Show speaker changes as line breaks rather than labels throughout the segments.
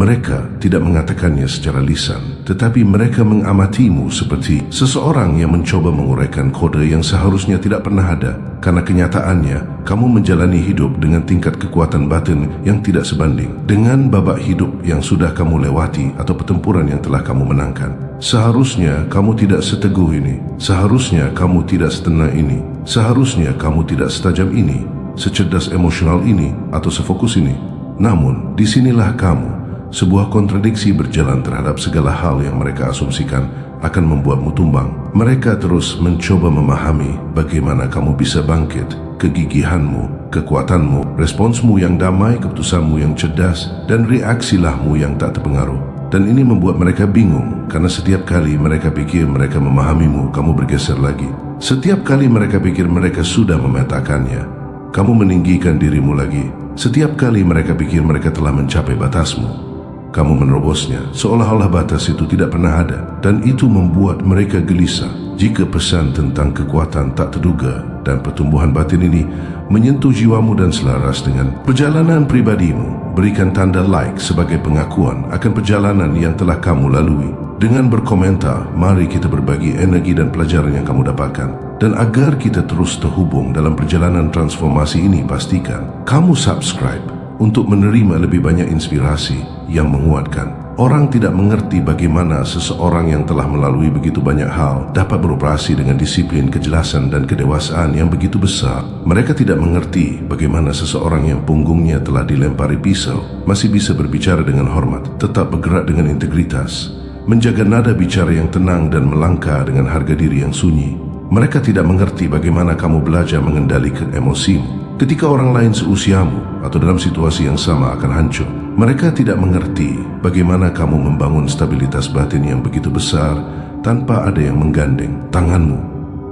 Mereka tidak mengatakannya secara lisan, tetapi mereka mengamatimu seperti seseorang yang mencoba menguraikan kode yang seharusnya tidak pernah ada. Karena kenyataannya, kamu menjalani hidup dengan tingkat kekuatan batin yang tidak sebanding dengan babak hidup yang sudah kamu lewati atau pertempuran yang telah kamu menangkan. Seharusnya kamu tidak seteguh ini, seharusnya kamu tidak setenang ini, seharusnya kamu tidak setajam ini, secerdas emosional ini, atau sefokus ini. Namun, disinilah kamu. Sebuah kontradiksi berjalan terhadap segala hal yang mereka asumsikan akan membuatmu tumbang. Mereka terus mencoba memahami bagaimana kamu bisa bangkit, kegigihanmu, kekuatanmu, responsmu yang damai, keputusanmu yang cerdas, dan reaksilahmu yang tak terpengaruh. Dan ini membuat mereka bingung, karena setiap kali mereka pikir mereka memahamimu, kamu bergeser lagi. Setiap kali mereka pikir mereka sudah memetakannya, kamu meninggikan dirimu lagi. Setiap kali mereka pikir mereka telah mencapai batasmu, kamu menerobosnya, seolah-olah batas itu tidak pernah ada. Dan itu membuat mereka gelisah. Jika pesan tentang kekuatan tak terduga dan pertumbuhan batin ini menyentuh jiwamu dan selaras dengan perjalanan pribadimu, berikan tanda like sebagai pengakuan akan perjalanan yang telah kamu lalui. Dengan berkomentar, mari kita berbagi energi dan pelajaran yang kamu dapatkan. Dan agar kita terus terhubung dalam perjalanan transformasi ini, pastikan kamu subscribe untuk menerima lebih banyak inspirasi yang menguatkan. Orang tidak mengerti bagaimana seseorang yang telah melalui begitu banyak hal dapat beroperasi dengan disiplin, kejelasan, dan kedewasaan yang begitu besar. Mereka tidak mengerti bagaimana seseorang yang punggungnya telah dilempari pisau masih bisa berbicara dengan hormat, tetap bergerak dengan integritas, menjaga nada bicara yang tenang, dan melangkah dengan harga diri yang sunyi. Mereka tidak mengerti bagaimana kamu belajar mengendalikan emosimu ketika orang lain seusiamu atau dalam situasi yang sama akan hancur. Mereka tidak mengerti bagaimana kamu membangun stabilitas batin yang begitu besar tanpa ada yang menggandeng tanganmu,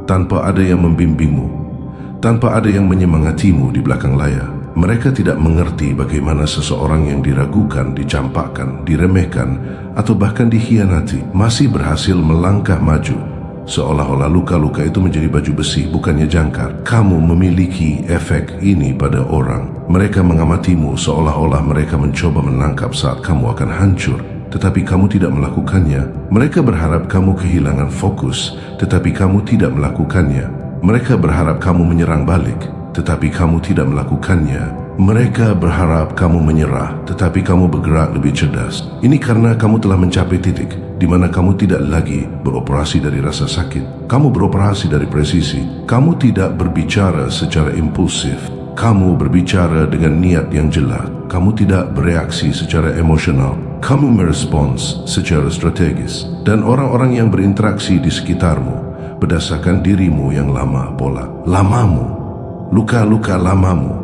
tanpa ada yang membimbingmu, tanpa ada yang menyemangatimu di belakang layar. Mereka tidak mengerti bagaimana seseorang yang diragukan, dicampakkan, diremehkan, atau bahkan dikhianati masih berhasil melangkah maju, seolah-olah luka-luka itu menjadi baju besi, bukannya jangkar. Kamu memiliki efek ini pada orang. Mereka mengamatimu seolah-olah mereka mencoba menangkap saat kamu akan hancur, tetapi kamu tidak melakukannya. Mereka berharap kamu kehilangan fokus, tetapi kamu tidak melakukannya. Mereka berharap kamu menyerang balik, tetapi kamu tidak melakukannya. Mereka berharap kamu menyerah, tetapi kamu bergerak lebih cerdas. Ini karena kamu telah mencapai titik di mana kamu tidak lagi beroperasi dari rasa sakit. Kamu beroperasi dari presisi. Kamu tidak berbicara secara impulsif. Kamu berbicara dengan niat yang jelas. Kamu tidak bereaksi secara emosional. Kamu merespons secara strategis. Dan orang-orang yang berinteraksi di sekitarmu berdasarkan dirimu yang lama pola. Lamamu, luka-luka lamamu,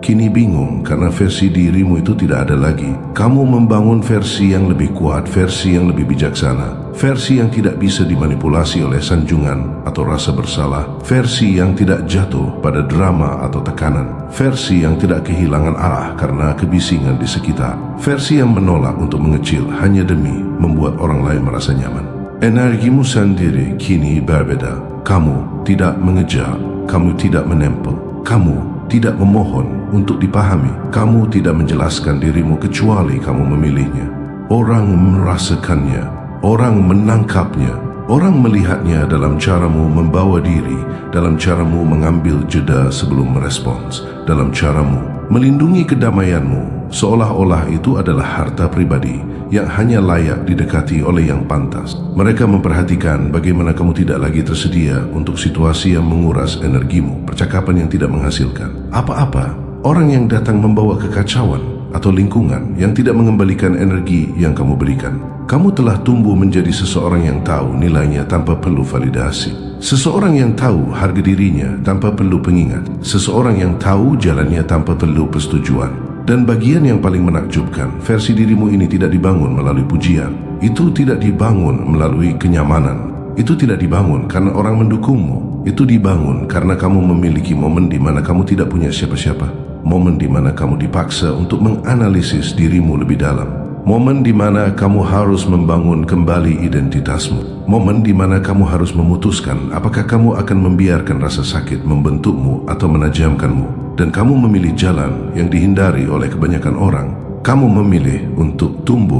kini bingung karena versi dirimu itu tidak ada lagi. Kamu membangun versi yang lebih kuat, versi yang lebih bijaksana, versi yang tidak bisa dimanipulasi oleh sanjungan atau rasa bersalah, versi yang tidak jatuh pada drama atau tekanan, versi yang tidak kehilangan arah karena kebisingan di sekitar, versi yang menolak untuk mengecil hanya demi membuat orang lain merasa nyaman. Energimu sendiri kini berbeda. Kamu tidak mengejar, kamu tidak menempel, kamu tidak memohon untuk dipahami. Kamu tidak menjelaskan dirimu kecuali kamu memilihnya. Orang merasakannya, orang menangkapnya, orang melihatnya dalam caramu membawa diri, dalam caramu mengambil jeda sebelum merespons, dalam caramu melindungi kedamaianmu, seolah-olah itu adalah harta pribadi yang hanya layak didekati oleh yang pantas. Mereka memperhatikan bagaimana kamu tidak lagi tersedia untuk situasi yang menguras energimu, percakapan yang tidak menghasilkan apa-apa, orang yang datang membawa kekacauan, atau lingkungan yang tidak mengembalikan energi yang kamu berikan. Kamu telah tumbuh menjadi seseorang yang tahu nilainya tanpa perlu validasi. Seseorang yang tahu harga dirinya tanpa perlu pengingat. Seseorang yang tahu jalannya tanpa perlu persetujuan. Dan bagian yang paling menakjubkan, versi dirimu ini tidak dibangun melalui pujian. Itu tidak dibangun melalui kenyamanan. Itu tidak dibangun karena orang mendukungmu. Itu dibangun karena kamu memiliki momen di mana kamu tidak punya siapa-siapa. Momen di mana kamu dipaksa untuk menganalisis dirimu lebih dalam. Momen di mana kamu harus membangun kembali identitasmu. Momen di mana kamu harus memutuskan apakah kamu akan membiarkan rasa sakit membentukmu atau menajamkanmu. Dan kamu memilih jalan yang dihindari oleh kebanyakan orang. Kamu memilih untuk tumbuh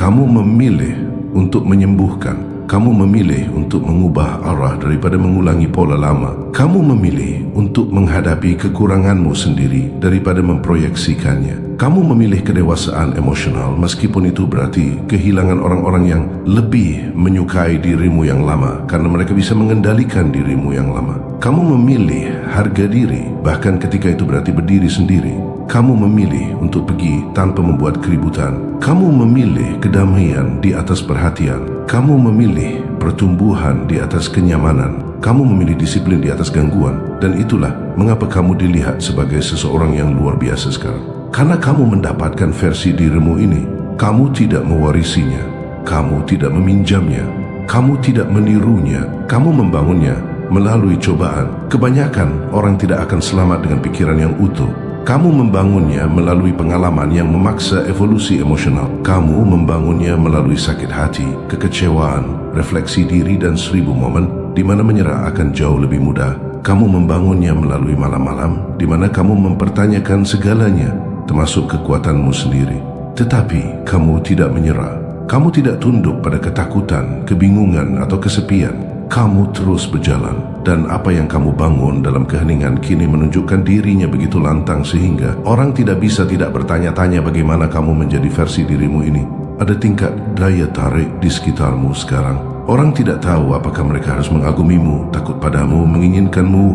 Kamu memilih untuk menyembuhkan. Kamu memilih untuk mengubah arah daripada mengulangi pola lama. Kamu memilih untuk menghadapi kekuranganmu sendiri daripada memproyeksikannya. Kamu memilih kedewasaan emosional meskipun itu berarti kehilangan orang-orang yang lebih menyukai dirimu yang lama karena mereka bisa mengendalikan dirimu yang lama. Kamu memilih harga diri bahkan ketika itu berarti berdiri sendiri. Kamu memilih untuk pergi tanpa membuat keributan. Kamu memilih kedamaian di atas perhatian. Kamu memilih pertumbuhan di atas kenyamanan. Kamu memilih disiplin di atas gangguan. Dan itulah mengapa kamu dilihat sebagai seseorang yang luar biasa sekarang. Karena kamu mendapatkan versi dirimu ini. Kamu tidak mewarisinya. Kamu tidak meminjamnya. Kamu tidak menirunya. Kamu membangunnya melalui cobaan. Kebanyakan orang tidak akan selamat dengan pikiran yang utuh. Kamu membangunnya melalui pengalaman yang memaksa evolusi emosional. Kamu membangunnya melalui sakit hati, kekecewaan, refleksi diri dan 1000 momen di mana menyerah akan jauh lebih mudah. Kamu membangunnya melalui malam-malam di mana kamu mempertanyakan segalanya, termasuk kekuatanmu sendiri. Tetapi kamu tidak menyerah. Kamu tidak tunduk pada ketakutan, kebingungan atau kesepian. Kamu terus berjalan dan apa yang kamu bangun dalam keheningan kini menunjukkan dirinya begitu lantang sehingga orang tidak bisa tidak bertanya-tanya bagaimana kamu menjadi versi dirimu ini. Ada tingkat daya tarik di sekitarmu sekarang. Orang tidak tahu apakah mereka harus mengagumimu, takut padamu, menginginkanmu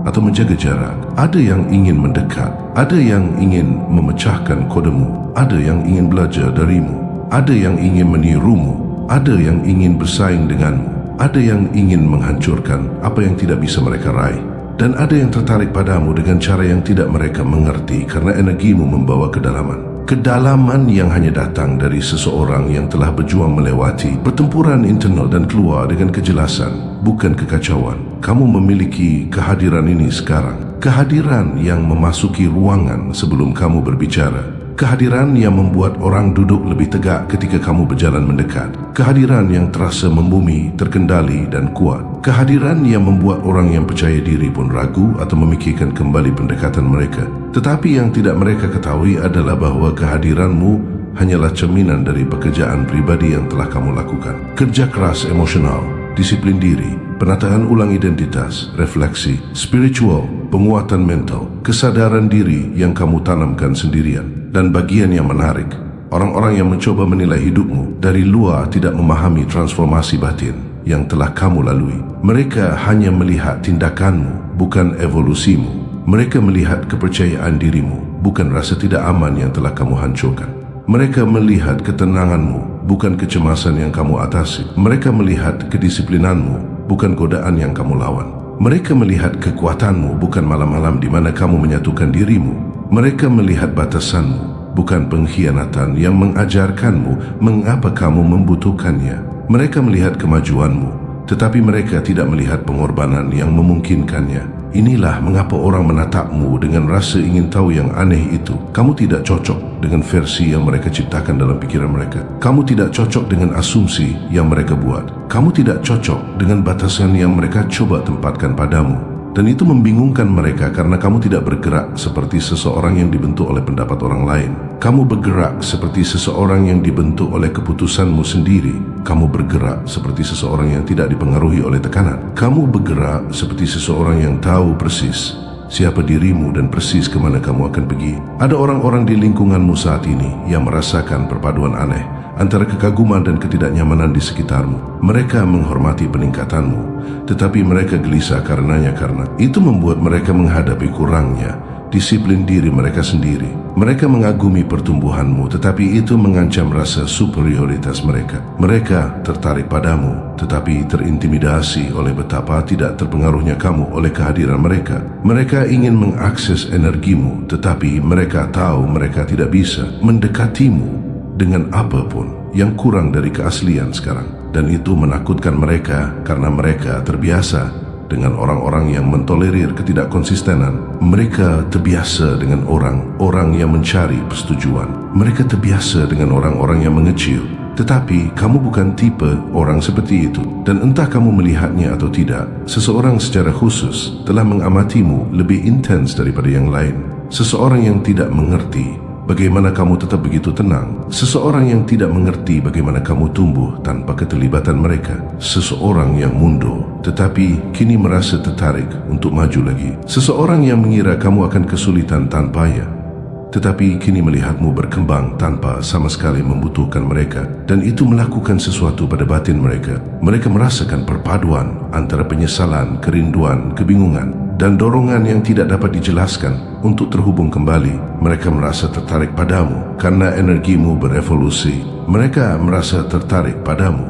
atau menjaga jarak. Ada yang ingin mendekat, ada yang ingin memecahkan kodemu, ada yang ingin belajar darimu, ada yang ingin menirumu, ada yang ingin bersaing denganmu. Ada yang ingin menghancurkan apa yang tidak bisa mereka raih. Dan ada yang tertarik padamu dengan cara yang tidak mereka mengerti karena energimu membawa kedalaman. Kedalaman yang hanya datang dari seseorang yang telah berjuang melewati pertempuran internal dan keluar dengan kejelasan, bukan kekacauan. Kamu memiliki kehadiran ini sekarang. Kehadiran yang memasuki ruangan sebelum kamu berbicara. Kehadiran yang membuat orang duduk lebih tegak ketika kamu berjalan mendekat. Kehadiran yang terasa membumi, terkendali dan kuat. Kehadiran yang membuat orang yang percaya diri pun ragu atau memikirkan kembali pendekatan mereka. Tetapi yang tidak mereka ketahui adalah bahawa kehadiranmu hanyalah cerminan dari pekerjaan pribadi yang telah kamu lakukan. Kerja keras emosional, disiplin diri, penataan ulang identitas, refleksi, spiritual, penguatan mental, kesadaran diri yang kamu tanamkan sendirian. Dan bagian yang menarik, orang-orang yang mencoba menilai hidupmu dari luar tidak memahami transformasi batin yang telah kamu lalui. Mereka hanya melihat tindakanmu, bukan evolusimu. Mereka melihat kepercayaan dirimu, bukan rasa tidak aman yang telah kamu hancurkan. Mereka melihat ketenanganmu, bukan kecemasan yang kamu atasi. Mereka melihat kedisiplinanmu, bukan godaan yang kamu lawan. Mereka melihat kekuatanmu, bukan malam-malam di mana kamu menyatukan dirimu. Mereka melihat batasanmu, bukan pengkhianatan yang mengajarkanmu mengapa kamu membutuhkannya. Mereka melihat kemajuanmu, tetapi mereka tidak melihat pengorbanan yang memungkinkannya. Inilah mengapa orang menatapmu dengan rasa ingin tahu yang aneh itu. Kamu tidak cocok dengan versi yang mereka ciptakan dalam pikiran mereka. Kamu tidak cocok dengan asumsi yang mereka buat. Kamu tidak cocok dengan batasan yang mereka coba tempatkan padamu. Dan itu membingungkan mereka karena kamu tidak bergerak seperti seseorang yang dibentuk oleh pendapat orang lain. Kamu bergerak seperti seseorang yang dibentuk oleh keputusanmu sendiri. Kamu bergerak seperti seseorang yang tidak dipengaruhi oleh tekanan. Kamu bergerak seperti seseorang yang tahu persis siapa dirimu dan persis ke mana kamu akan pergi. Ada orang-orang di lingkunganmu saat ini yang merasakan perpaduan aneh antara kekaguman dan ketidaknyamanan di sekitarmu. Mereka menghormati peningkatanmu, tetapi mereka gelisah karenanya karena itu membuat mereka menghadapi kurangnya disiplin diri mereka sendiri. Mereka mengagumi pertumbuhanmu, tetapi itu mengancam rasa superioritas mereka. Mereka tertarik padamu, tetapi terintimidasi oleh betapa tidak terpengaruhnya kamu oleh kehadiran mereka. Mereka ingin mengakses energimu, tetapi mereka tahu mereka tidak bisa mendekatimu dengan apapun yang kurang dari keaslian sekarang. Dan itu menakutkan mereka karena mereka terbiasa dengan orang-orang yang mentolerir ketidakkonsistenan. Mereka terbiasa dengan orang-orang yang mencari persetujuan. Mereka terbiasa dengan orang-orang yang mengecil. Tetapi kamu bukan tipe orang seperti itu. Dan entah kamu melihatnya atau tidak, seseorang secara khusus telah mengamatimu lebih intens daripada yang lain. Seseorang yang tidak mengerti Bagaimana kamu tetap begitu tenang? Seseorang yang tidak mengerti bagaimana kamu tumbuh tanpa keterlibatan mereka. Seseorang yang mundur, tetapi kini merasa tertarik untuk maju lagi. Seseorang yang mengira kamu akan kesulitan tanpanya, tetapi kini melihatmu berkembang tanpa sama sekali membutuhkan mereka. Dan itu melakukan sesuatu pada batin mereka. Mereka merasakan perpaduan antara penyesalan, kerinduan, kebingungan, dan dorongan yang tidak dapat dijelaskan untuk terhubung kembali. Mereka merasa tertarik padamu karena energimu berevolusi. Mereka merasa tertarik padamu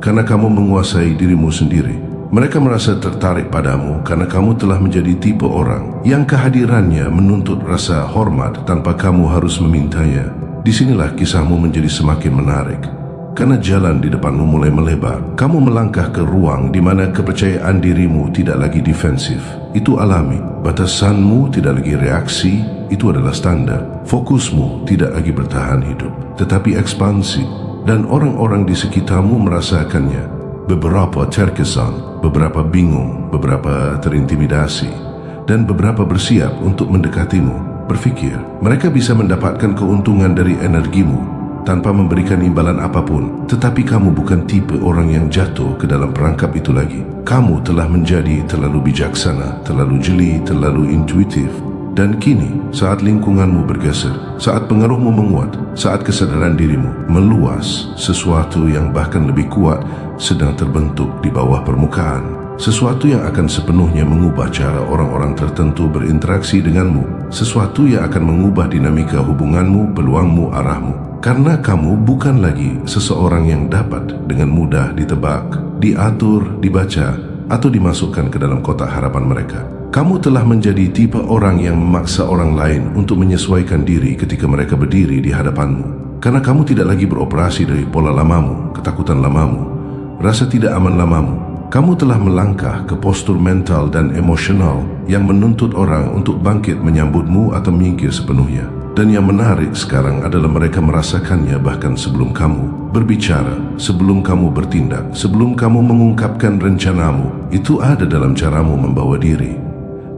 karena kamu menguasai dirimu sendiri. Mereka merasa tertarik padamu karena kamu telah menjadi tipe orang yang kehadirannya menuntut rasa hormat tanpa kamu harus memintanya. Disinilah kisahmu menjadi semakin menarik. Karena jalan di depanmu mulai melebar, kamu melangkah ke ruang di mana kepercayaan dirimu tidak lagi defensif. Itu alami. Batasanmu tidak lagi reaksi, itu adalah standar. Fokusmu tidak lagi bertahan hidup, tetapi ekspansi. Dan orang-orang di sekitarmu merasakannya. Beberapa terkesan, beberapa bingung, beberapa terintimidasi, dan beberapa bersiap untuk mendekatimu. Berfikir, mereka bisa mendapatkan keuntungan dari energimu tanpa memberikan imbalan apapun. Tetapi kamu bukan tipe orang yang jatuh ke dalam perangkap itu lagi. Kamu telah menjadi terlalu bijaksana, terlalu jeli, terlalu intuitif. Dan kini, saat lingkunganmu bergeser, saat pengaruhmu menguat, saat kesadaran dirimu meluas, sesuatu yang bahkan lebih kuat sedang terbentuk di bawah permukaan. Sesuatu yang akan sepenuhnya mengubah cara orang-orang tertentu berinteraksi denganmu. Sesuatu yang akan mengubah dinamika hubunganmu, peluangmu, arahmu. Karena kamu bukan lagi seseorang yang dapat dengan mudah ditebak, diatur, dibaca, atau dimasukkan ke dalam kotak harapan mereka. Kamu telah menjadi tipe orang yang memaksa orang lain untuk menyesuaikan diri ketika mereka berdiri di hadapanmu. Karena kamu tidak lagi beroperasi dari pola lamamu, ketakutan lamamu, rasa tidak aman lamamu. Kamu telah melangkah ke postur mental dan emosional yang menuntut orang untuk bangkit menyambutmu atau minggir sepenuhnya. Dan yang menarik sekarang adalah mereka merasakannya bahkan sebelum kamu berbicara, sebelum kamu bertindak, sebelum kamu mengungkapkan rencanamu. Itu ada dalam caramu membawa diri,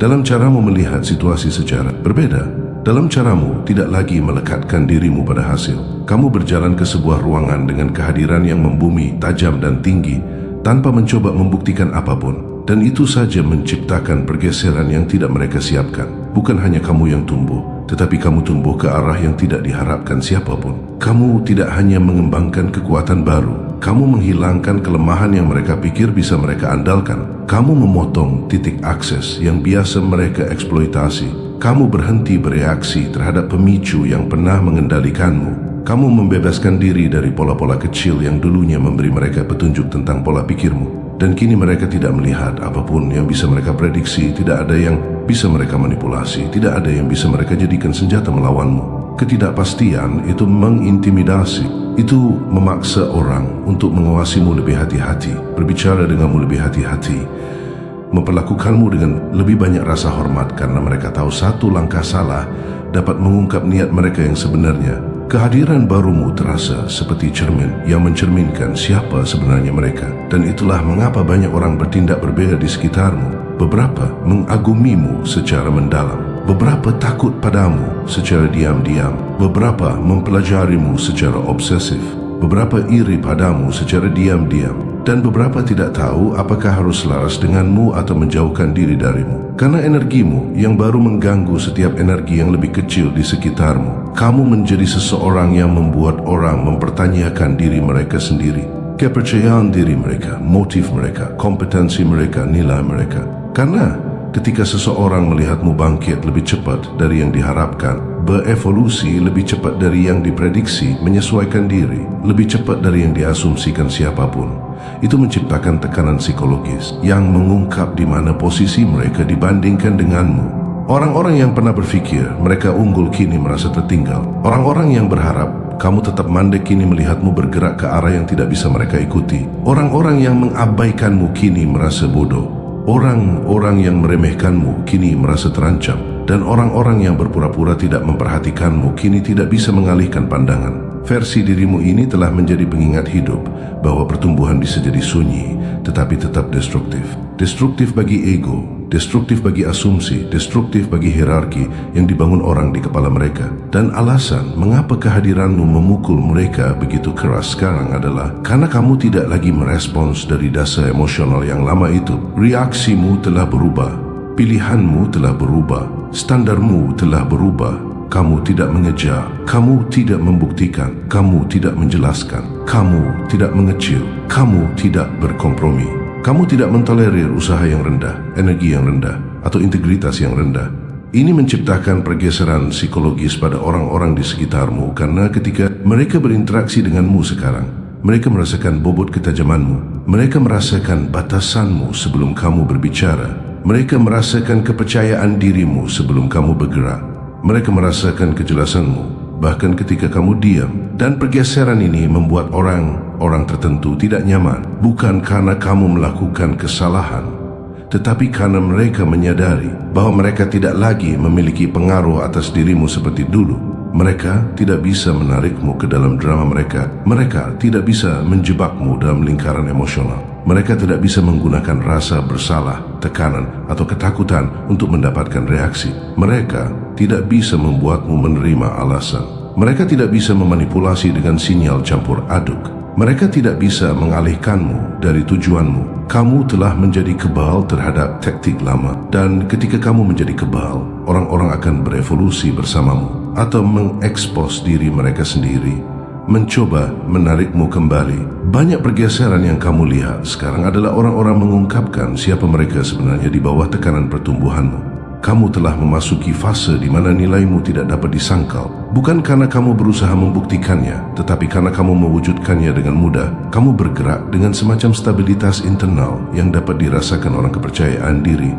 dalam caramu melihat situasi secara berbeda, dalam caramu tidak lagi melekatkan dirimu pada hasil. Kamu berjalan ke sebuah ruangan dengan kehadiran yang membumi, tajam dan tinggi, tanpa mencoba membuktikan apapun. Dan itu saja menciptakan pergeseran yang tidak mereka siapkan. Bukan hanya kamu yang tumbuh, tetapi kamu tumbuh ke arah yang tidak diharapkan siapapun. Kamu tidak hanya mengembangkan kekuatan baru, kamu menghilangkan kelemahan yang mereka pikir bisa mereka andalkan. Kamu memotong titik akses yang biasa mereka eksploitasi. Kamu berhenti bereaksi terhadap pemicu yang pernah mengendalikanmu. Kamu membebaskan diri dari pola-pola kecil yang dulunya memberi mereka petunjuk tentang pola pikirmu. Dan kini mereka tidak melihat apapun yang bisa mereka prediksi, tidak ada yang bisa mereka manipulasi, tidak ada yang bisa mereka jadikan senjata melawanmu. Ketidakpastian itu mengintimidasi, itu memaksa orang untuk mengawasimu lebih hati-hati, berbicara denganmu lebih hati-hati, memperlakukanmu dengan lebih banyak rasa hormat karena mereka tahu satu langkah salah dapat mengungkap niat mereka yang sebenarnya. Kehadiran barumu terasa seperti cermin yang mencerminkan siapa sebenarnya mereka. Dan itulah mengapa banyak orang bertindak berbeda di sekitarmu. Beberapa mengagumimu secara mendalam, beberapa takut padamu secara diam-diam, beberapa mempelajarimu secara obsesif, beberapa iri padamu secara diam-diam, dan beberapa tidak tahu apakah harus selaras denganmu atau menjauhkan diri darimu. Karena energimu yang baru mengganggu setiap energi yang lebih kecil di sekitarmu. Kamu menjadi seseorang yang membuat orang mempertanyakan diri mereka sendiri, kepercayaan diri mereka, motif mereka, kompetensi mereka, nilai mereka. Karena ketika seseorang melihatmu bangkit lebih cepat dari yang diharapkan, berevolusi lebih cepat dari yang diprediksi, menyesuaikan diri lebih cepat dari yang diasumsikan siapapun, itu menciptakan tekanan psikologis yang mengungkap di mana posisi mereka dibandingkan denganmu. Orang-orang yang pernah berpikir mereka unggul kini merasa tertinggal. Orang-orang yang berharap kamu tetap mandek kini melihatmu bergerak ke arah yang tidak bisa mereka ikuti. Orang-orang yang mengabaikanmu kini merasa bodoh. Orang-orang yang meremehkanmu kini merasa terancam. Dan orang-orang yang berpura-pura tidak memperhatikanmu kini tidak bisa mengalihkan pandangan. Versi dirimu ini telah menjadi pengingat hidup bahwa pertumbuhan bisa jadi sunyi tetapi tetap destruktif. Destruktif bagi ego, destruktif bagi asumsi, destruktif bagi hierarki yang dibangun orang di kepala mereka. Dan alasan mengapa kehadiranmu memukul mereka begitu keras sekarang adalah karena kamu tidak lagi merespons dari dasar emosional yang lama itu. Reaksimu telah berubah, pilihanmu telah berubah, standarmu telah berubah. Kamu tidak mengejar, kamu tidak membuktikan, kamu tidak menjelaskan, kamu tidak mengecil, kamu tidak berkompromi. Kamu tidak mentolerir usaha yang rendah, energi yang rendah, atau integritas yang rendah. Ini menciptakan pergeseran psikologis pada orang-orang di sekitarmu karena ketika mereka berinteraksi denganmu sekarang, mereka merasakan bobot ketajamanmu, mereka merasakan batasanmu sebelum kamu berbicara, mereka merasakan kepercayaan dirimu sebelum kamu bergerak. Mereka merasakan kejelasanmu, bahkan ketika kamu diam. Dan pergeseran ini membuat orang tertentu tidak nyaman, bukan karena kamu melakukan kesalahan, tetapi karena mereka menyadari bahwa mereka tidak lagi memiliki pengaruh atas dirimu seperti dulu. Mereka tidak bisa menarikmu ke dalam drama mereka. Mereka tidak bisa menjebakmu dalam lingkaran emosional. Mereka tidak bisa menggunakan rasa bersalah, tekanan, atau ketakutan untuk mendapatkan reaksi. Mereka tidak bisa membuatmu menerima alasan. Mereka tidak bisa memanipulasi dengan sinyal campur aduk. Mereka tidak bisa mengalihkanmu dari tujuanmu. Kamu telah menjadi kebal terhadap taktik lama, dan ketika kamu menjadi kebal, orang-orang akan berevolusi bersamamu atau mengekspos diri mereka sendiri, mencoba menarikmu kembali. Banyak pergeseran yang kamu lihat sekarang adalah orang-orang mengungkapkan siapa mereka sebenarnya di bawah tekanan pertumbuhanmu. Kamu telah memasuki fase di mana nilaimu tidak dapat disangkal, bukan karena kamu berusaha membuktikannya, tetapi karena kamu mewujudkannya dengan mudah. Kamu bergerak dengan semacam stabilitas internal yang dapat dirasakan orang kepercayaan diri.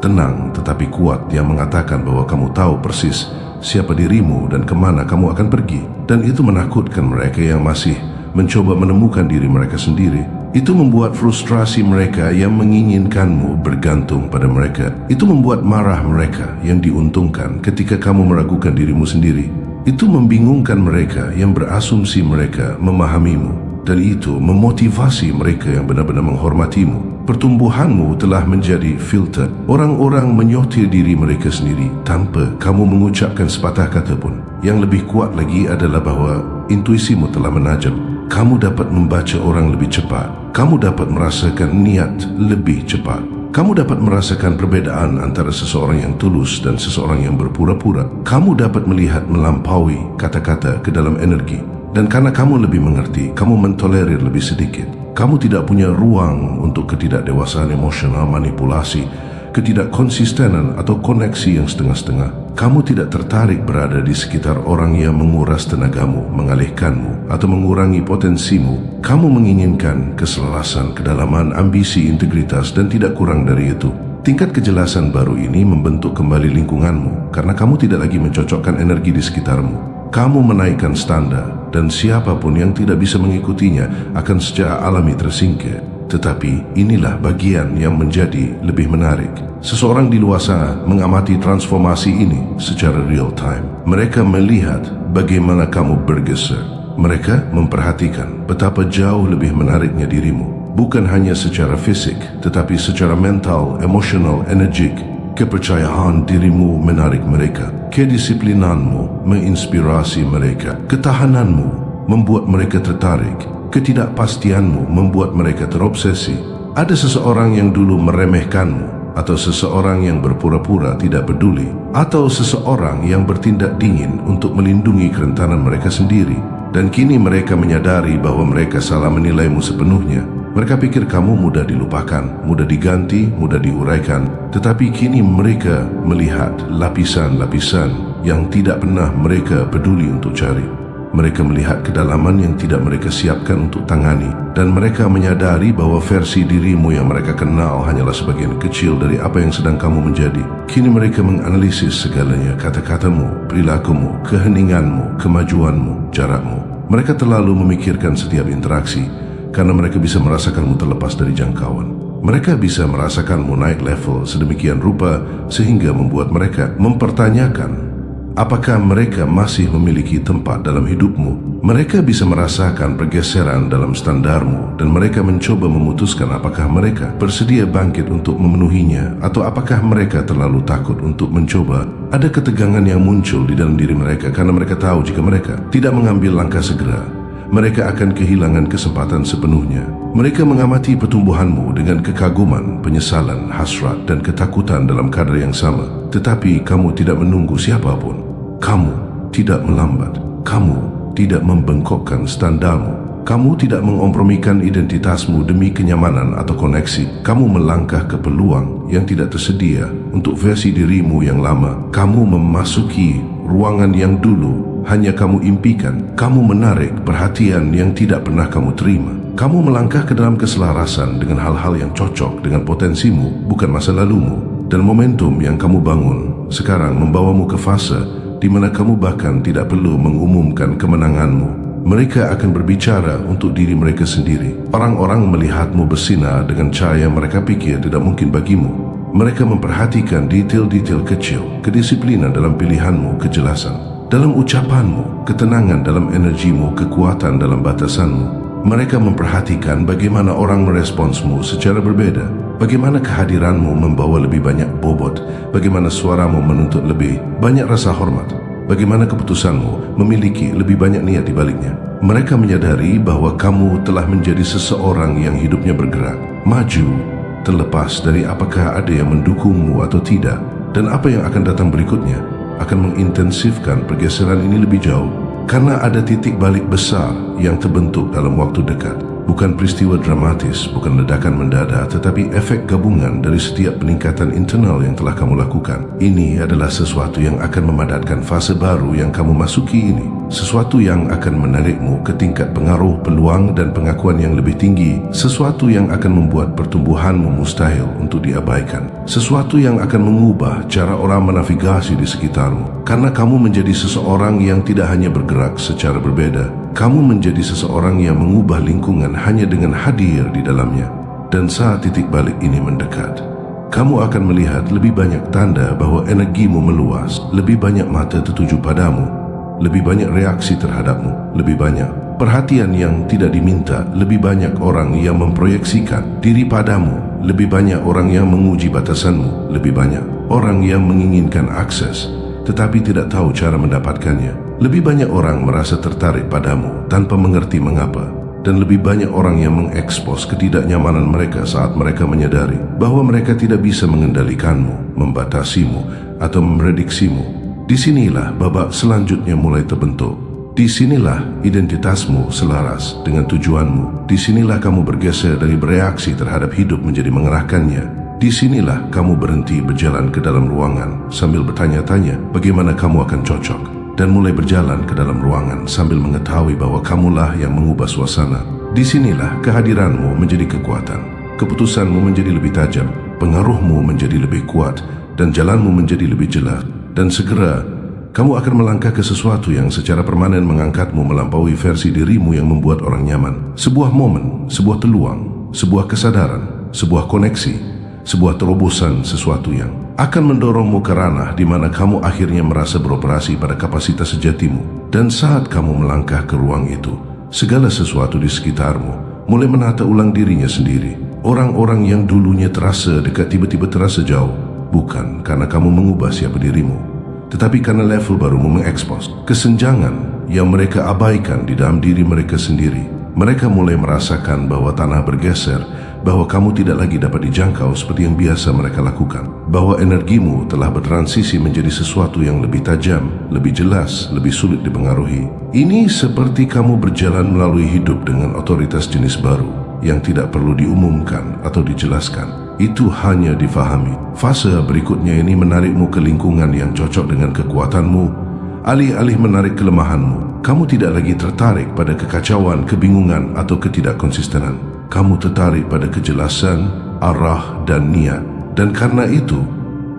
Tenang tetapi kuat yang mengatakan bahwa kamu tahu persis siapa dirimu dan kemana kamu akan pergi. Dan itu menakutkan mereka yang masih mencoba menemukan diri mereka sendiri. Itu membuat frustrasi mereka yang menginginkanmu bergantung pada mereka. Itu membuat marah mereka yang diuntungkan ketika kamu meragukan dirimu sendiri. Itu membingungkan mereka yang berasumsi mereka memahamimu. Dan itu memotivasi mereka yang benar-benar menghormatimu. Pertumbuhanmu telah menjadi filter. Orang-orang menyortir diri mereka sendiri tanpa kamu mengucapkan sepatah kata pun. Yang lebih kuat lagi adalah bahwa intuisimu telah menajam. Kamu dapat membaca orang lebih cepat. Kamu dapat merasakan niat lebih cepat. Kamu dapat merasakan perbedaan antara seseorang yang tulus dan seseorang yang berpura-pura. Kamu dapat melihat melampaui kata-kata ke dalam energi. Dan karena kamu lebih mengerti, kamu mentolerir lebih sedikit. Kamu tidak punya ruang untuk ketidakdewasaan emosional, manipulasi, ketidakkonsistenan atau koneksi yang setengah-setengah. Kamu tidak tertarik berada di sekitar orang yang menguras tenagamu, mengalihkanmu, atau mengurangi potensimu. Kamu menginginkan keselarasan, kedalaman, ambisi, integritas, dan tidak kurang dari itu. Tingkat kejelasan baru ini membentuk kembali lingkunganmu karena kamu tidak lagi mencocokkan energi di sekitarmu. Kamu menaikkan standar, dan siapapun yang tidak bisa mengikutinya akan secara alami tersingkir. Tetapi inilah bagian yang menjadi lebih menarik. Seseorang di luar sana mengamati transformasi ini secara real time. Mereka melihat bagaimana kamu bergeser. Mereka memperhatikan betapa jauh lebih menariknya dirimu. Bukan hanya secara fisik, tetapi secara mental, emosional, energik. Kepercayaan dirimu menarik mereka. Kedisiplinanmu menginspirasi mereka. Ketahananmu membuat mereka tertarik. Ketidakpastianmu membuat mereka terobsesi. Ada seseorang yang dulu meremehkanmu, atau seseorang yang berpura-pura tidak peduli, atau seseorang yang bertindak dingin untuk melindungi kerentanan mereka sendiri. Dan kini mereka menyadari bahwa mereka salah menilaimu sepenuhnya. Mereka pikir kamu mudah dilupakan, mudah diganti, mudah diuraikan. Tetapi kini mereka melihat lapisan-lapisan yang tidak pernah mereka peduli untuk cari. Mereka melihat kedalaman yang tidak mereka siapkan untuk tangani. Dan mereka menyadari bahwa versi dirimu yang mereka kenal hanyalah sebagian kecil dari apa yang sedang kamu menjadi. Kini mereka menganalisis segalanya, kata-katamu, perilakumu, keheninganmu, kemajuanmu, jarakmu. Mereka terlalu memikirkan setiap interaksi karena mereka bisa merasakanmu terlepas dari jangkauan. Mereka bisa merasakanmu naik level sedemikian rupa sehingga membuat mereka mempertanyakan Apakah mereka masih memiliki tempat dalam hidupmu? Mereka bisa merasakan pergeseran dalam standarmu dan mereka mencoba memutuskan apakah mereka bersedia bangkit untuk memenuhinya atau apakah mereka terlalu takut untuk mencoba. Ada ketegangan yang muncul di dalam diri mereka karena mereka tahu jika mereka tidak mengambil langkah segera, mereka akan kehilangan kesempatan sepenuhnya. Mereka mengamati pertumbuhanmu dengan kekaguman, penyesalan, hasrat dan ketakutan dalam kadar yang sama. Tetapi kamu tidak menunggu siapapun. Kamu tidak melambat. Kamu tidak membengkokkan standarmu. Kamu tidak mengompromikan identitasmu demi kenyamanan atau koneksi. Kamu melangkah ke peluang yang tidak tersedia untuk versi dirimu yang lama. Kamu memasuki ruangan yang dulu hanya kamu impikan. Kamu menarik perhatian yang tidak pernah kamu terima. Kamu melangkah ke dalam keselarasan dengan hal-hal yang cocok dengan potensimu, bukan masa lalumu. Dan momentum yang kamu bangun sekarang membawamu ke fase di mana kamu bahkan tidak perlu mengumumkan kemenanganmu. Mereka akan berbicara untuk diri mereka sendiri. Orang-orang melihatmu bersinar dengan cahaya mereka pikir tidak mungkin bagimu. Mereka memperhatikan detail-detail kecil, kedisiplinan dalam pilihanmu, kejelasan dalam ucapanmu, ketenangan dalam energimu, kekuatan dalam batasanmu. Mereka memperhatikan bagaimana orang meresponsmu secara berbeda, bagaimana kehadiranmu membawa lebih banyak bobot, bagaimana suaramu menuntut lebih banyak rasa hormat, bagaimana keputusanmu memiliki lebih banyak niat di baliknya. Mereka menyadari bahwa kamu telah menjadi seseorang yang hidupnya bergerak, maju, terlepas dari apakah ada yang mendukungmu atau tidak, dan apa yang akan datang berikutnya akan mengintensifkan pergeseran ini lebih jauh. Karena ada titik balik besar yang terbentuk dalam waktu dekat. Bukan peristiwa dramatis, bukan ledakan mendadak, tetapi efek gabungan dari setiap peningkatan internal yang telah kamu lakukan. Ini adalah sesuatu yang akan memadatkan fase baru yang kamu masuki ini. Sesuatu yang akan menarikmu ke tingkat pengaruh, peluang dan pengakuan yang lebih tinggi. Sesuatu yang akan membuat pertumbuhanmu mustahil untuk diabaikan. Sesuatu yang akan mengubah cara orang menavigasi di sekitarmu. Karena kamu menjadi seseorang yang tidak hanya bergerak secara berbeda, kamu menjadi seseorang yang mengubah lingkungan hanya dengan hadir di dalamnya. Dan saat titik balik ini mendekat, kamu akan melihat lebih banyak tanda bahwa energimu meluas, lebih banyak mata tertuju padamu, lebih banyak reaksi terhadapmu, lebih banyak perhatian yang tidak diminta, lebih banyak orang yang memproyeksikan diri padamu, lebih banyak orang yang menguji batasanmu, lebih banyak orang yang menginginkan akses tetapi tidak tahu cara mendapatkannya. Lebih banyak orang merasa tertarik padamu tanpa mengerti mengapa, dan lebih banyak orang yang mengekspos ketidaknyamanan mereka saat mereka menyadari bahwa mereka tidak bisa mengendalikanmu, membatasimu, atau memprediksimu. Disinilah babak selanjutnya mulai terbentuk. Disinilah identitasmu selaras dengan tujuanmu. Disinilah kamu bergeser dari bereaksi terhadap hidup menjadi mengerahkannya. Disinilah kamu berhenti berjalan ke dalam ruangan sambil bertanya-tanya bagaimana kamu akan cocok, dan mulai berjalan ke dalam ruangan sambil mengetahui bahwa kamulah yang mengubah suasana. Disinilah kehadiranmu menjadi kekuatan, keputusanmu menjadi lebih tajam, pengaruhmu menjadi lebih kuat, dan jalanmu menjadi lebih jelas. Dan segera kamu akan melangkah ke sesuatu yang secara permanen mengangkatmu melampaui versi dirimu yang membuat orang nyaman. Sebuah momen, sebuah peluang, sebuah kesadaran, sebuah koneksi, sebuah terobosan, sesuatu yang akan mendorongmu ke ranah di mana kamu akhirnya merasa beroperasi pada kapasitas sejatimu. Dan saat kamu melangkah ke ruang itu, segala sesuatu di sekitarmu mulai menata ulang dirinya sendiri. Orang-orang yang dulunya terasa dekat tiba-tiba terasa jauh, bukan karena kamu mengubah siapa dirimu, tetapi karena level barumu mengekspos kesenjangan yang mereka abaikan di dalam diri mereka sendiri. Mereka mulai merasakan bahwa tanah bergeser, bahwa kamu tidak lagi dapat dijangkau seperti yang biasa mereka lakukan, bahwa energimu telah bertransisi menjadi sesuatu yang lebih tajam, lebih jelas, lebih sulit dipengaruhi. Ini seperti kamu berjalan melalui hidup dengan otoritas jenis baru yang tidak perlu diumumkan atau dijelaskan. Itu hanya difahami. Fase berikutnya ini menarikmu ke lingkungan yang cocok dengan kekuatanmu. Alih-alih menarik kelemahanmu, kamu tidak lagi tertarik pada kekacauan, kebingungan atau ketidakkonsistenan. Kamu tertarik pada kejelasan, arah dan niat. Dan karena itu,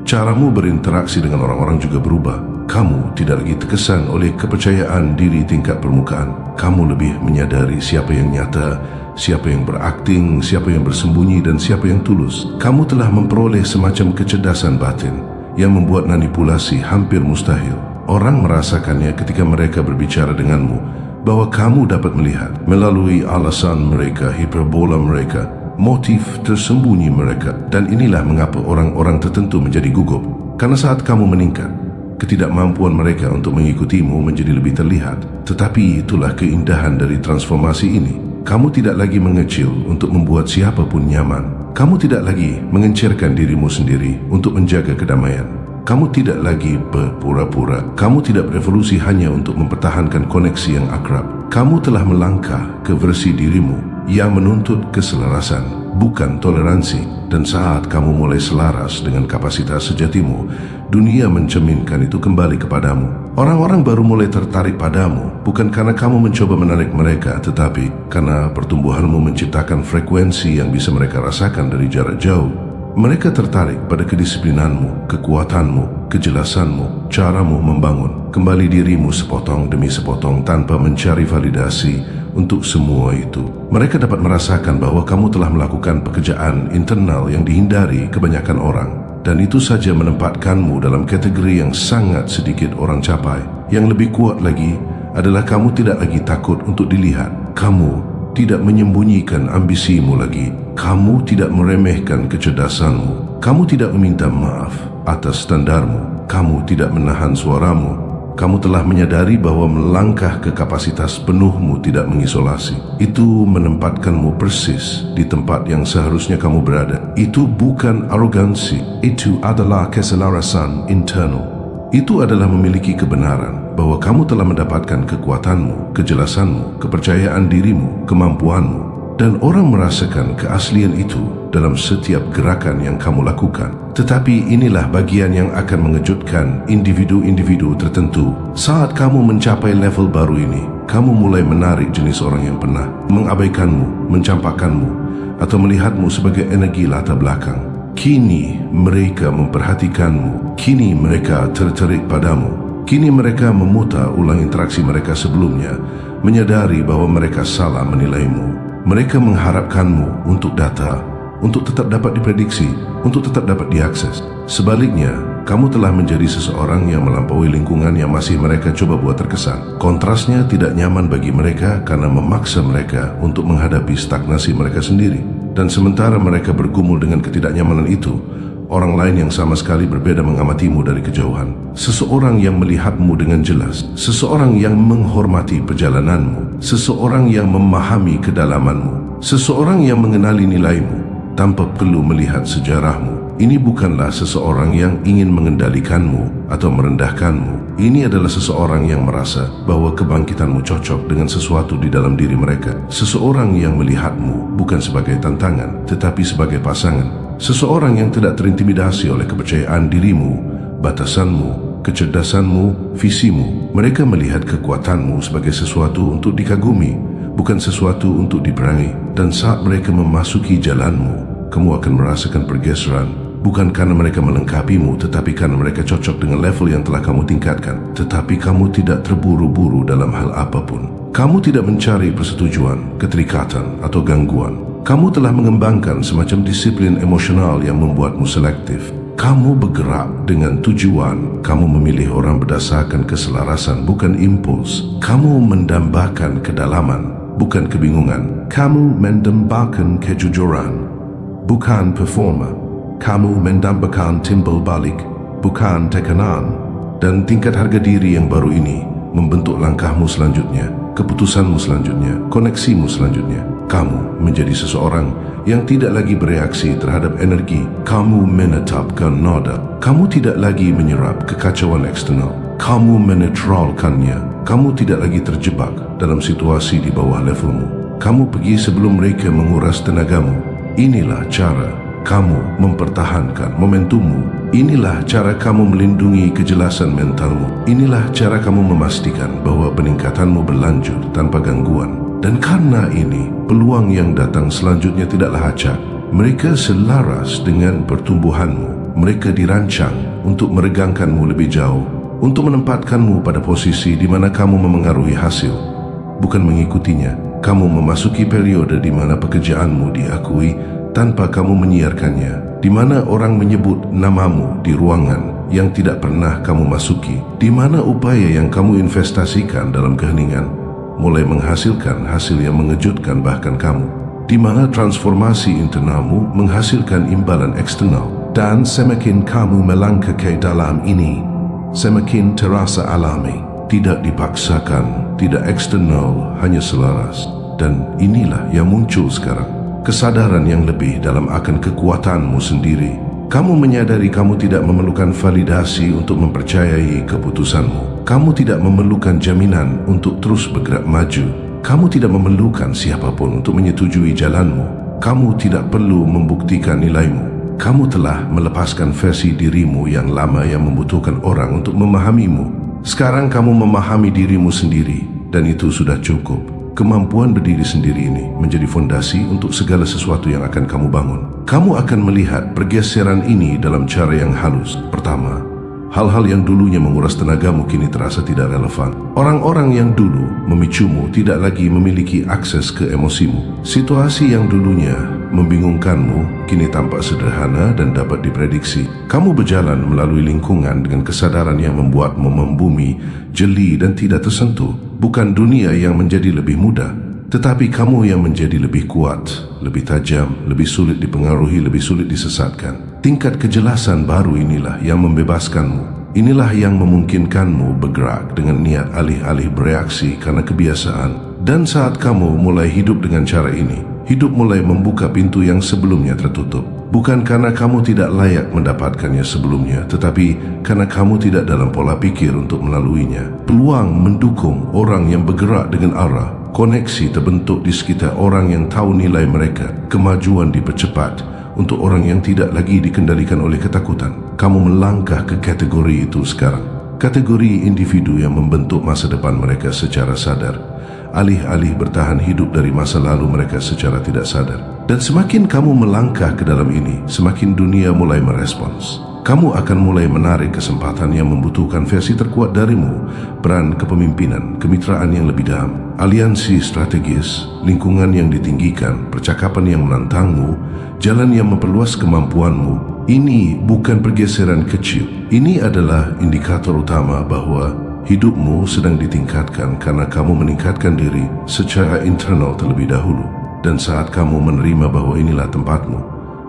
caramu berinteraksi dengan orang-orang juga berubah. Kamu tidak lagi terkesan oleh kepercayaan diri tingkat permukaan. Kamu lebih menyadari siapa yang nyata, siapa yang berakting, siapa yang bersembunyi dan siapa yang tulus. Kamu telah memperoleh semacam kecerdasan batin yang membuat manipulasi hampir mustahil. Orang merasakannya ketika mereka berbicara denganmu, bahwa kamu dapat melihat melalui alasan mereka, hiperbola mereka, motif tersembunyi mereka. Dan inilah mengapa orang-orang tertentu menjadi gugup. Karena saat kamu meningkat, ketidakmampuan mereka untuk mengikutimu menjadi lebih terlihat. Tetapi itulah keindahan dari transformasi ini. Kamu tidak lagi mengecil untuk membuat siapapun nyaman. Kamu tidak lagi mengencirkan dirimu sendiri untuk menjaga kedamaian. Kamu tidak lagi berpura-pura. Kamu tidak berevolusi hanya untuk mempertahankan koneksi yang akrab. Kamu telah melangkah ke versi dirimu yang menuntut keselarasan, bukan toleransi. Dan saat kamu mulai selaras dengan kapasitas sejatimu, dunia mencerminkan itu kembali kepadamu. Orang-orang baru mulai tertarik padamu, bukan karena kamu mencoba menarik mereka, tetapi karena pertumbuhanmu menciptakan frekuensi yang bisa mereka rasakan dari jarak jauh. Mereka tertarik pada kedisiplinanmu, kekuatanmu, kejelasanmu, caramu membangun kembali dirimu sepotong demi sepotong tanpa mencari validasi untuk semua itu. Mereka dapat merasakan bahwa kamu telah melakukan pekerjaan internal yang dihindari kebanyakan orang, dan itu saja menempatkanmu dalam kategori yang sangat sedikit orang capai. Yang lebih kuat lagi adalah kamu tidak lagi takut untuk dilihat. Kamu tidak menyembunyikan ambisimu lagi. Kamu tidak meremehkan kecerdasanmu. Kamu tidak meminta maaf atas standarmu. Kamu tidak menahan suaramu. Kamu telah menyadari bahwa melangkah ke kapasitas penuhmu tidak mengisolasi. Itu menempatkanmu persis di tempat yang seharusnya kamu berada. Itu bukan arogansi. Itu adalah keselarasan internal. Itu adalah memiliki kebenaran bahwa kamu telah mendapatkan kekuatanmu, kejelasanmu, kepercayaan dirimu, kemampuanmu. Dan orang merasakan keaslian itu dalam setiap gerakan yang kamu lakukan. Tetapi inilah bagian yang akan mengejutkan individu-individu tertentu. Saat kamu mencapai level baru ini, kamu mulai menarik jenis orang yang pernah mengabaikanmu, mencampakkanmu, atau melihatmu sebagai energi latar belakang. Kini mereka memperhatikanmu. Kini mereka tertarik padamu. Kini mereka memutar ulang interaksi mereka sebelumnya, menyadari bahwa mereka salah menilaimu. Mereka mengharapkanmu untuk data, untuk tetap dapat diprediksi, untuk tetap dapat diakses. Sebaliknya, kamu telah menjadi seseorang yang melampaui lingkungan yang masih mereka coba buat terkesan. Kontrasnya tidak nyaman bagi mereka karena memaksa mereka untuk menghadapi stagnasi mereka sendiri. Dan sementara mereka bergumul dengan ketidaknyamanan itu, orang lain yang sama sekali berbeda mengamatimu dari kejauhan. Seseorang yang melihatmu dengan jelas, seseorang yang menghormati perjalananmu, seseorang yang memahami kedalamanmu, seseorang yang mengenali nilaimu tanpa perlu melihat sejarahmu. Ini bukanlah seseorang yang ingin mengendalikanmu atau merendahkanmu. Ini adalah seseorang yang merasa bahwa kebangkitanmu cocok dengan sesuatu di dalam diri mereka. Seseorang yang melihatmu bukan sebagai tantangan, tetapi sebagai pasangan. Seseorang yang tidak terintimidasi oleh kepercayaan dirimu, batasanmu, kecerdasanmu, visimu. Mereka melihat kekuatanmu sebagai sesuatu untuk dikagumi, bukan sesuatu untuk diperangi. Dan saat mereka memasuki jalanmu, kamu akan merasakan pergeseran, bukan karena mereka melengkapimu, tetapi karena mereka cocok dengan level yang telah kamu tingkatkan. Tetapi kamu tidak terburu-buru dalam hal apapun. Kamu tidak mencari persetujuan, keterikatan, atau gangguan. Kamu telah mengembangkan semacam disiplin emosional yang membuatmu selektif. Kamu bergerak dengan tujuan. Kamu memilih orang berdasarkan keselarasan, bukan impuls. Kamu mendambakan kedalaman, bukan kebingungan. Kamu mendambakan kejujuran, bukan performa. Kamu mendambakan timbal balik, bukan tekanan. Dan tingkat harga diri yang baru ini membentuk langkahmu selanjutnya, keputusanmu selanjutnya, koneksimu selanjutnya. Kamu menjadi seseorang yang tidak lagi bereaksi terhadap energi. Kamu menetapkan noda. Kamu tidak lagi menyerap kekacauan eksternal. Kamu menetralkannya. Kamu tidak lagi terjebak dalam situasi di bawah levelmu. Kamu pergi sebelum mereka menguras tenagamu. Inilah cara kamu mempertahankan momentummu. Inilah cara kamu melindungi kejelasan mentalmu. Inilah cara kamu memastikan bahwa peningkatanmu berlanjut tanpa gangguan. Dan karena ini, peluang yang datang selanjutnya tidaklah acak. Mereka selaras dengan pertumbuhanmu. Mereka dirancang untuk meregangkanmu lebih jauh, untuk menempatkanmu pada posisi di mana kamu memengaruhi hasil, bukan mengikutinya. Kamu memasuki periode di mana pekerjaanmu diakui tanpa kamu menyiarkannya, di mana orang menyebut namamu di ruangan yang tidak pernah kamu masuki, di mana upaya yang kamu investasikan dalam keheningan mulai menghasilkan hasil yang mengejutkan bahkan kamu, di mana transformasi internalmu menghasilkan imbalan eksternal, dan semakin kamu melangkah ke dalam ini, semakin terasa alami, tidak dipaksakan, tidak eksternal, hanya selaras. Dan inilah yang muncul sekarang, kesadaran yang lebih dalam akan kekuatanmu sendiri. Kamu menyadari kamu tidak memerlukan validasi untuk mempercayai keputusanmu. Kamu tidak memerlukan jaminan untuk terus bergerak maju. Kamu tidak memerlukan siapapun untuk menyetujui jalanmu. Kamu tidak perlu membuktikan nilaimu. Kamu telah melepaskan versi dirimu yang lama yang membutuhkan orang untuk memahamimu. Sekarang kamu memahami dirimu sendiri, dan itu sudah cukup. Kemampuan berdiri sendiri ini menjadi fondasi untuk segala sesuatu yang akan kamu bangun. Kamu akan melihat pergeseran ini dalam cara yang halus. Pertama, hal-hal yang dulunya menguras tenagamu kini terasa tidak relevan. Orang-orang yang dulu memicumu tidak lagi memiliki akses ke emosimu. Situasi yang dulunya membingungkanmu kini tampak sederhana dan dapat diprediksi. Kamu berjalan melalui lingkungan dengan kesadaran yang membuatmu membumi, jeli dan tidak tersentuh. Bukan dunia yang menjadi lebih mudah, tetapi kamu yang menjadi lebih kuat, lebih tajam, lebih sulit dipengaruhi, lebih sulit disesatkan. Tingkat kejelasan baru inilah yang membebaskanmu. Inilah yang memungkinkanmu bergerak dengan niat alih-alih bereaksi karena kebiasaan. Dan saat kamu mulai hidup dengan cara ini, hidup mulai membuka pintu yang sebelumnya tertutup. Bukan karena kamu tidak layak mendapatkannya sebelumnya, tetapi karena kamu tidak dalam pola pikir untuk melaluinya. Peluang mendukung orang yang bergerak dengan arah, koneksi terbentuk di sekitar orang yang tahu nilai mereka, kemajuan dipercepat untuk orang yang tidak lagi dikendalikan oleh ketakutan. Kamu melangkah ke kategori itu sekarang. Kategori individu yang membentuk masa depan mereka secara sadar, alih-alih bertahan hidup dari masa lalu mereka secara tidak sadar. Dan semakin kamu melangkah ke dalam ini, semakin dunia mulai merespons. Kamu akan mulai menarik kesempatan yang membutuhkan versi terkuat darimu, peran kepemimpinan, kemitraan yang lebih dalam, aliansi strategis, lingkungan yang ditinggikan, percakapan yang menantangmu, jalan yang memperluas kemampuanmu. Ini bukan pergeseran kecil. Ini adalah indikator utama bahwa hidupmu sedang ditingkatkan karena kamu meningkatkan diri secara internal terlebih dahulu. Dan saat kamu menerima bahwa inilah tempatmu,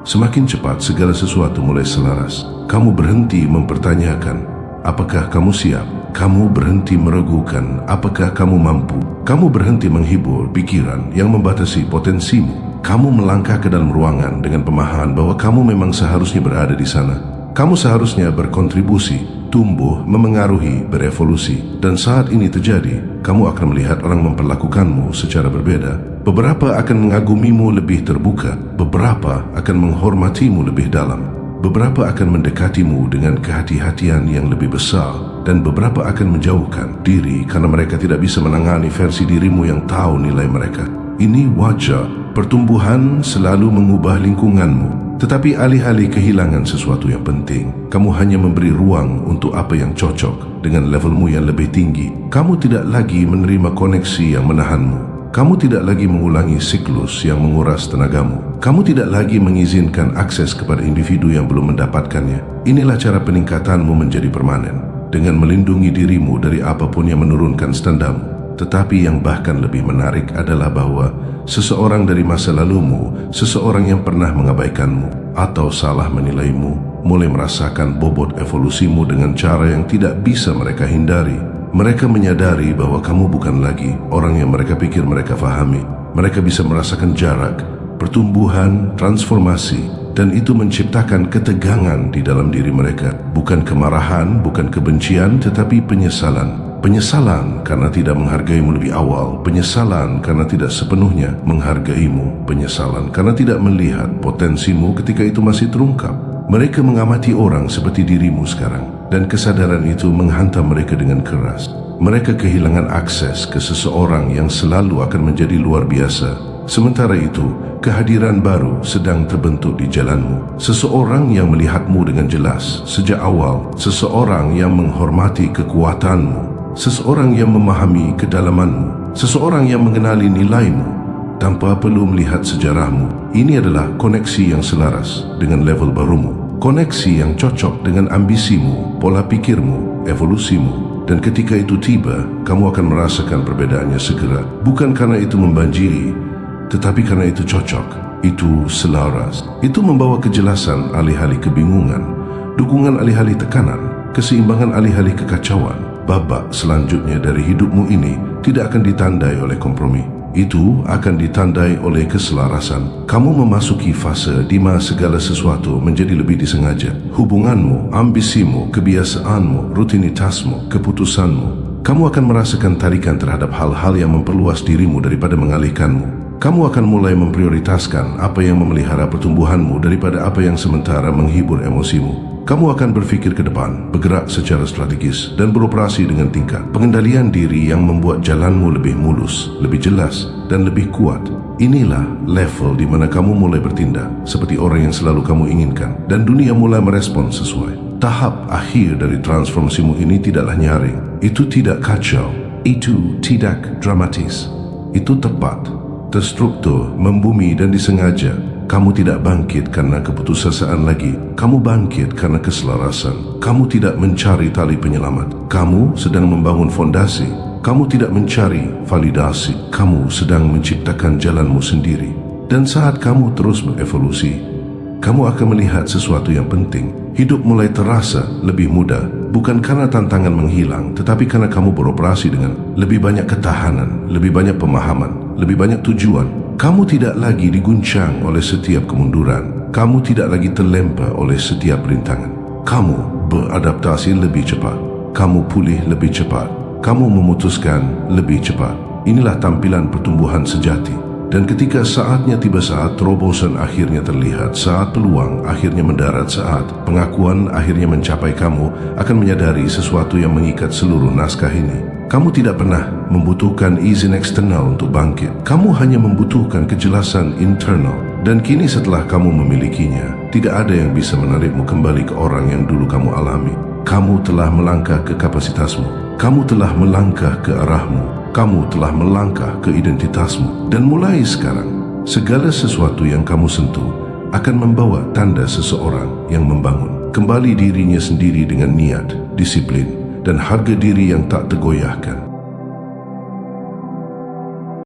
semakin cepat segala sesuatu mulai selaras. Kamu berhenti mempertanyakan apakah kamu siap. Kamu berhenti meragukan apakah kamu mampu. Kamu berhenti menghibur pikiran yang membatasi potensimu. Kamu melangkah ke dalam ruangan dengan pemahaman bahwa kamu memang seharusnya berada di sana. Kamu seharusnya berkontribusi, tumbuh, memengaruhi, berevolusi. Dan saat ini terjadi, kamu akan melihat orang memperlakukanmu secara berbeda. Beberapa akan mengagumimu lebih terbuka, beberapa akan menghormatimu lebih dalam, beberapa akan mendekatimu dengan kehati-hatian yang lebih besar, dan beberapa akan menjauhkan diri karena mereka tidak bisa menangani versi dirimu yang tahu nilai mereka. Ini wajar. Pertumbuhan selalu mengubah lingkunganmu, tetapi alih-alih kehilangan sesuatu yang penting, kamu hanya memberi ruang untuk apa yang cocok dengan levelmu yang lebih tinggi. Kamu tidak lagi menerima koneksi yang menahanmu. Kamu tidak lagi mengulangi siklus yang menguras tenagamu. Kamu tidak lagi mengizinkan akses kepada individu yang belum mendapatkannya. Inilah cara peningkatanmu menjadi permanen, dengan melindungi dirimu dari apapun yang menurunkan standarmu. Tetapi yang bahkan lebih menarik adalah bahwa seseorang dari masa lalumu, seseorang yang pernah mengabaikanmu atau salah menilaimu, mulai merasakan bobot evolusimu dengan cara yang tidak bisa mereka hindari. Mereka menyadari bahwa kamu bukan lagi orang yang mereka pikir mereka fahami. Mereka bisa merasakan jarak, pertumbuhan, transformasi, dan itu menciptakan ketegangan di dalam diri mereka. Bukan kemarahan, bukan kebencian, tetapi penyesalan. Penyesalan karena tidak menghargaimu lebih awal, penyesalan karena tidak sepenuhnya menghargaimu, penyesalan karena tidak melihat potensimu ketika itu masih terungkap. Mereka mengamati orang seperti dirimu sekarang, dan kesadaran itu menghantam mereka dengan keras. Mereka kehilangan akses ke seseorang yang selalu akan menjadi luar biasa. Sementara itu, kehadiran baru sedang terbentuk di jalanmu. Seseorang yang melihatmu dengan jelas sejak awal, seseorang yang menghormati kekuatanmu, seseorang yang memahami kedalamanmu, seseorang yang mengenali nilaimu tanpa perlu melihat sejarahmu. Ini adalah koneksi yang selaras dengan level barumu. koneksi yang cocok dengan ambisimu, pola pikirmu, evolusimu. Dan ketika itu tiba, kamu akan merasakan perbedaannya segera. Bukan karena itu membanjiri, tetapi karena itu cocok, itu selaras. Itu membawa kejelasan alih-alih kebingungan, dukungan alih-alih tekanan, keseimbangan alih-alih kekacauan. Babak selanjutnya dari hidupmu ini tidak akan ditandai oleh kompromi. Itu akan ditandai oleh keselarasan. Kamu memasuki fase di mana segala sesuatu menjadi lebih disengaja. Hubunganmu, ambisimu, kebiasaanmu, rutinitasmu, keputusanmu. Kamu akan merasakan tarikan terhadap hal-hal yang memperluas dirimu daripada mengalihkanmu. Kamu akan mulai memprioritaskan apa yang memelihara pertumbuhanmu daripada apa yang sementara menghibur emosimu. Kamu akan berfikir ke depan, bergerak secara strategis, dan beroperasi dengan tingkat. Pengendalian diri yang membuat jalanmu lebih mulus, lebih jelas, dan lebih kuat. Inilah level di mana kamu mulai bertindak seperti orang yang selalu kamu inginkan, dan dunia mulai merespon sesuai. Tahap akhir dari transformasimu ini tidaklah nyaring. Itu tidak kacau. Itu tidak dramatis. Itu tepat, terstruktur, membumi, dan disengaja. Kamu tidak bangkit karena keputusasaan lagi. Kamu bangkit karena keselarasan. Kamu tidak mencari tali penyelamat. Kamu sedang membangun fondasi. Kamu tidak mencari validasi. Kamu sedang menciptakan jalanmu sendiri. Dan saat kamu terus mengevolusi, kamu akan melihat sesuatu yang penting. Hidup mulai terasa lebih mudah, bukan karena tantangan menghilang, tetapi karena kamu beroperasi dengan lebih banyak ketahanan, lebih banyak pemahaman, lebih banyak tujuan. Kamu tidak lagi diguncang oleh setiap kemunduran. Kamu tidak lagi terlempar oleh setiap rintangan. Kamu beradaptasi lebih cepat. Kamu pulih lebih cepat. Kamu memutuskan lebih cepat. Inilah tampilan pertumbuhan sejati. Dan ketika saatnya tiba, saat terobosan akhirnya terlihat, saat peluang akhirnya mendarat, saat pengakuan akhirnya mencapai, kamu akan menyadari sesuatu yang mengikat seluruh naskah ini. Kamu tidak pernah membutuhkan izin eksternal untuk bangkit. Kamu hanya membutuhkan kejelasan internal. Dan kini setelah kamu memilikinya, tidak ada yang bisa menarikmu kembali ke orang yang dulu kamu alami. Kamu telah melangkah ke kapasitasmu. Kamu telah melangkah ke arahmu. Kamu telah melangkah ke identitasmu. Dan mulai sekarang, segala sesuatu yang kamu sentuh akan membawa tanda seseorang yang membangun kembali dirinya sendiri dengan niat, disiplin, dan harga diri yang tak tergoyahkan.